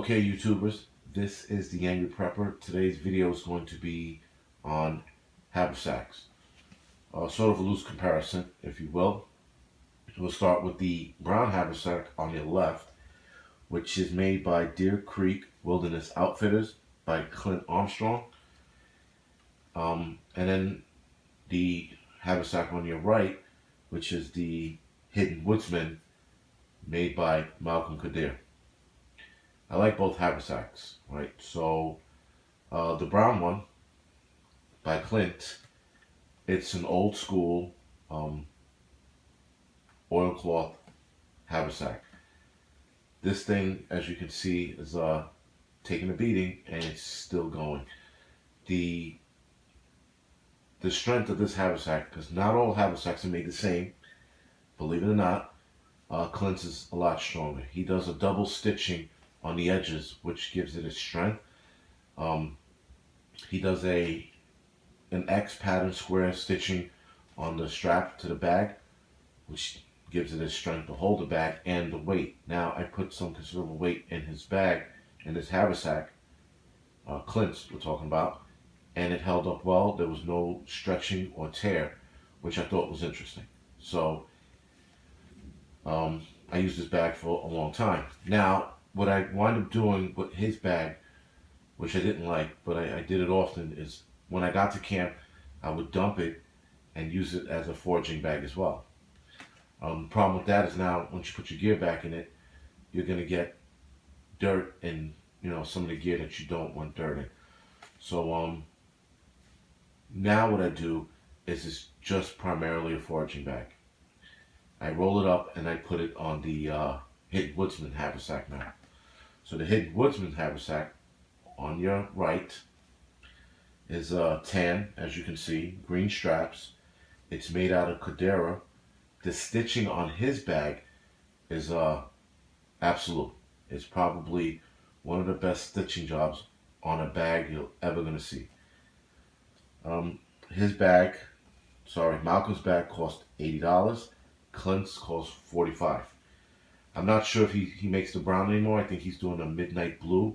Okay, YouTubers, this is the Angry Prepper. Today's video is going to be on haversacks. Sort of a loose comparison, if you will. We'll start with the brown haversack on your left, which is made by Deer Creek Wilderness Outfitters by Clint Armstrong. And then the haversack on your right, which is the Hidden Woodsman made by Malcolm Kadir. I like both haversacks, right? So the brown one by Clint, it's an old school oilcloth haversack. This thing, as you can see, is taking a beating and it's still going. The strength of this haversack, because not all haversacks are made the same, believe it or not, Clint's is a lot stronger. He does a double stitching on the edges, which gives it its strength. He does an X pattern square stitching on the strap to the bag, which gives it its strength to hold the bag and the weight. Now, I put some considerable weight in his bag, in his haversack, Clint's we're talking about, and it held up well. There was no stretching or tear, which I thought was interesting. So, I used this bag for a long time. Now, what I wind up doing with his bag, which I didn't like, but I did it often, is when I got to camp, I would dump it and use it as a foraging bag as well. The problem with that is now, once you put your gear back in it, you're going to get dirt and, some of the gear that you don't want dirt in. So now what I do is it's just primarily a foraging bag. I roll it up and I put it on the Hidden Woodsman haversack now. So the Hidden Woodsman haversack on your right is tan, as you can see, green straps. It's made out of Codera. The stitching on his bag is absolute. It's probably one of the best stitching jobs on a bag you're ever going to see. Malcolm's bag cost $80. Clint's cost $45. I'm not sure if he makes the brown anymore. I think he's doing a midnight blue,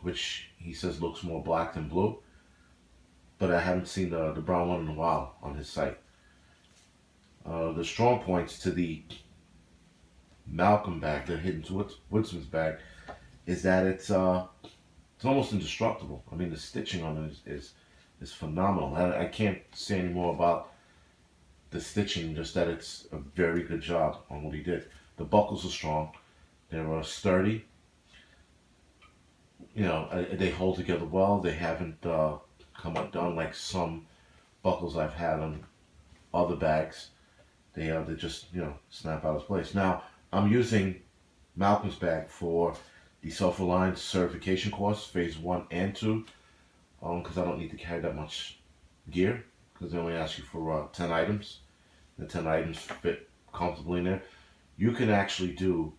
which he says looks more black than blue. But I haven't seen the brown one in a while on his site. The strong points to the Malcolm bag, the Hidden Woodsman's bag, is that it's almost indestructible. I mean, the stitching on it is phenomenal. I can't say any more about the stitching, just that it's a very good job on what he did. The buckles are strong. They're sturdy. They hold together well. They haven't come undone like some buckles I've had on other bags. They just snap out of place. Now I'm using Malcolm's bag for the Self-Reliance certification course, phase 1 and 2, because I don't need to carry that much gear, because they only ask you for 10 items. The 10 items fit comfortably in there. You can actually do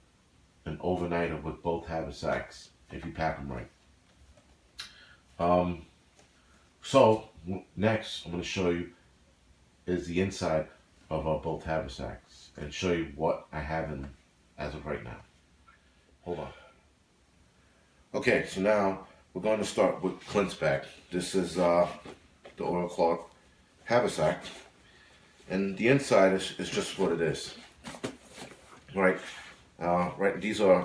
an overnighter with both haversacks if you pack them right. So next I'm going to show you is the inside of both haversacks and show you what I have in them as of right now. Hold on. Okay, so now we're going to start with Clint's bag. This is the oilcloth haversack, and the inside is just what it is. Right, these are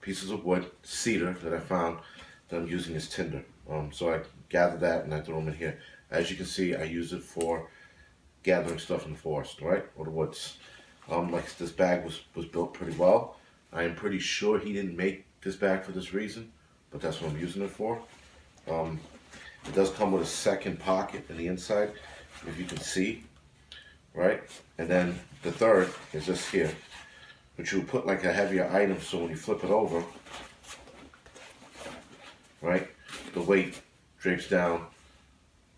pieces of wood, cedar, that I found that I'm using as tinder. So I gathered that and I threw them in here. As you can see, I use it for gathering stuff in the forest, right, or the woods. Like this bag was built pretty well. I am pretty sure he didn't make this bag for this reason, but that's what I'm using it for. It does come with a second pocket in the inside, if you can see, right? And then the third is just here, but you put like a heavier item, so when you flip it over, right, the weight drapes down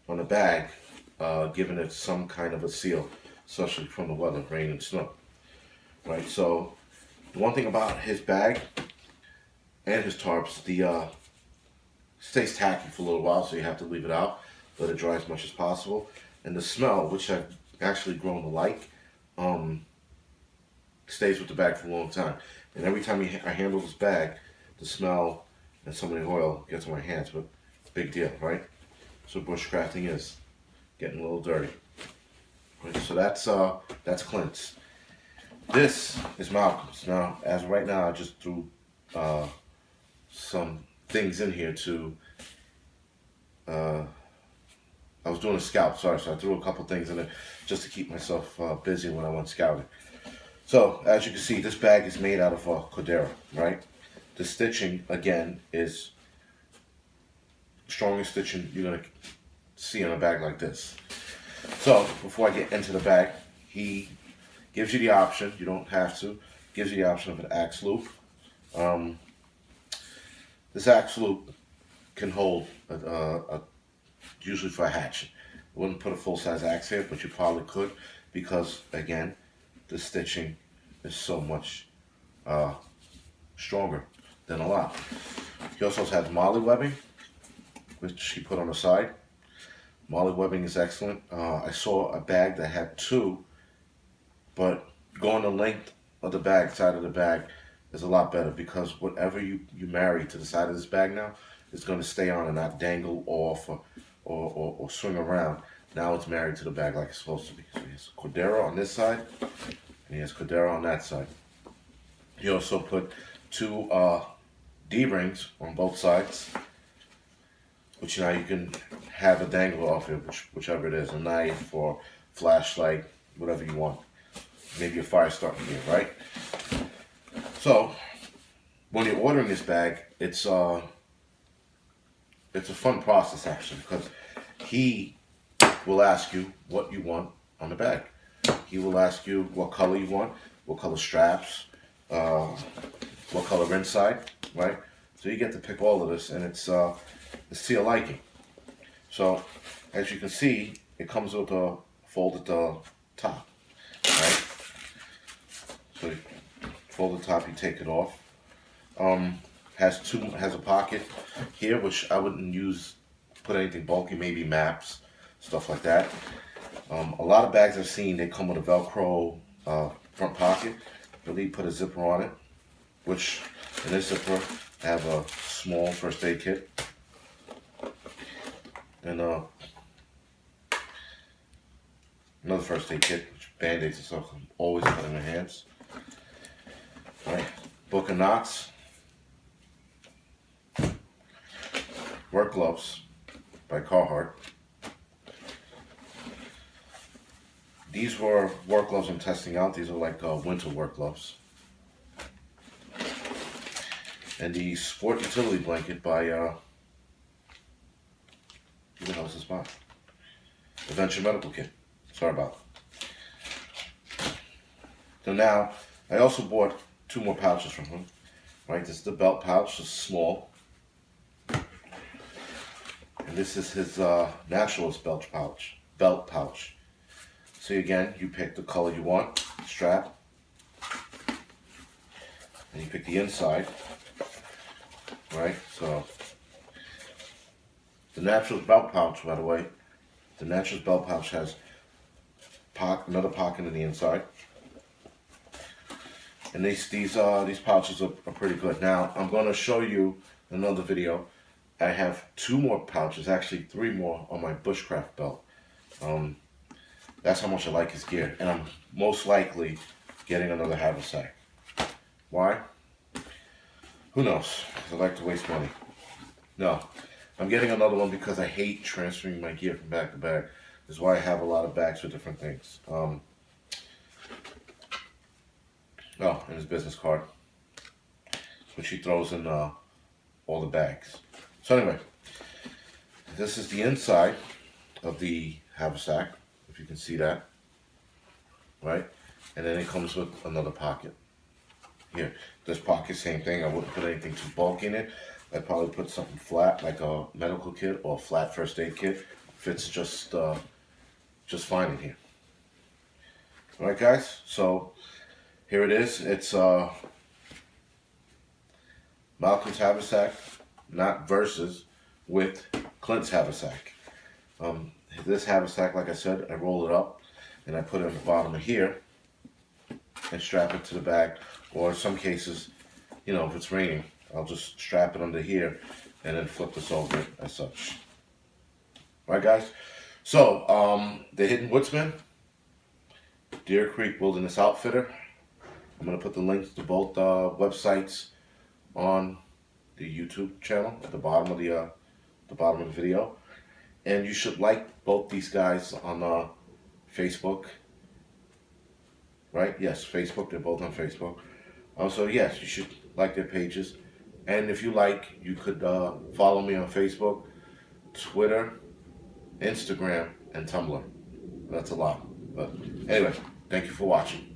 on the bag, giving it some kind of a seal, especially from the weather, rain and snow, right? So the one thing about his bag and his tarps, the stays tacky for a little while, so you have to leave it out, let it dry as much as possible. And the smell, which I've actually grown to like, stays with the bag for a long time. And every time I handle this bag, the smell and some of the oil gets on my hands. But big deal, right? So bushcrafting is getting a little dirty. Right? So that's Clint's. This is Malcolm's. Now, as of right now, I just threw some things in here to. I was doing a scout, sorry, so I threw a couple things in there just to keep myself busy when I went scouting. So, as you can see, this bag is made out of Cordero, right? The stitching, again, is strongest stitching you're going to see on a bag like this. So, before I get into the bag, he gives you the option, you don't have to, gives you the option of an axe loop. This axe loop can hold usually for a hatchet. I wouldn't put a full-size axe here, but you probably could because, again, the stitching is so much stronger than a lot. He also has molly webbing, which he put on the side. Molly webbing is excellent. I saw a bag that had two, but going the length of the bag, side of the bag, is a lot better because whatever you marry to the side of this bag now is going to stay on and not dangle off or swing around. Now it's married to the bag like it's supposed to be. So he has Cordero on this side, and he has Cordero on that side. He also put two D-rings on both sides, which now you can have a dangle off it, whichever it is, a knife or flashlight, whatever you want. Maybe a fire starting gear, right? So, when you're ordering this bag, it's a fun process actually, because he will ask you what you want on the bag. He will ask you what color you want, what color straps, what color inside, right? So you get to pick all of this, and it's to your liking. So, as you can see, it comes with a folded top, right? So, folded top, you take it off. Has a pocket here, which I wouldn't put anything bulky, maybe maps, stuff like that. A lot of bags I've seen, they come with a Velcro front pocket, but they put a zipper on it, which in this zipper I have a small first aid kit and another first aid kit, which band-aids and stuff I'm always put in my hands. All right, book of knots. Work gloves by Carhartt. These were work gloves I'm testing out. These are like winter work gloves. And the sport utility blanket by who the hell is this by? Adventure Medical Kit. Sorry about it. So now I also bought two more pouches from him. Right, this is the belt pouch, it's small. And this is his naturalist belt pouch. So again, you pick the color you want, strap, and you pick the inside, right? So the naturalist belt pouch, by the way, the naturalist belt pouch has another pocket in the inside. And these pouches are pretty good. Now I'm going to show you in another video. I have two more pouches, actually three more on my bushcraft belt. That's how much I like his gear, and I'm most likely getting another Haversack. Why? Who knows? Because I like to waste money. No, I'm getting another one because I hate transferring my gear from bag to bag. This is why I have a lot of bags for different things. Oh, and his business card, which he throws in all the bags. So anyway, this is the inside of the Haversack, if you can see that, right? And then it comes with another pocket. Here, this pocket, same thing. I wouldn't put anything too bulky in it. I'd probably put something flat, like a medical kit or a flat first aid kit. Fits just fine in here. All right, guys. So here it is. It's Malcolm's Haversack, not versus, with Clint's Haversack. This Haversack, like I said, I roll it up and I put it on the bottom of here. and strap it to the bag. Or in some cases, if it's raining, I'll just strap it under here and then flip this over it as such. Right, guys? So, the Hidden Woodsman, Deer Creek Wilderness Outfitter. I'm going to put the links to both websites on the YouTube channel at the bottom of the video. And you should like both these guys on Facebook. Right? Yes, Facebook. They're both on Facebook. Also, yes, you should like their pages. And if you like, you could follow me on Facebook, Twitter, Instagram, and Tumblr. That's a lot. But anyway, thank you for watching.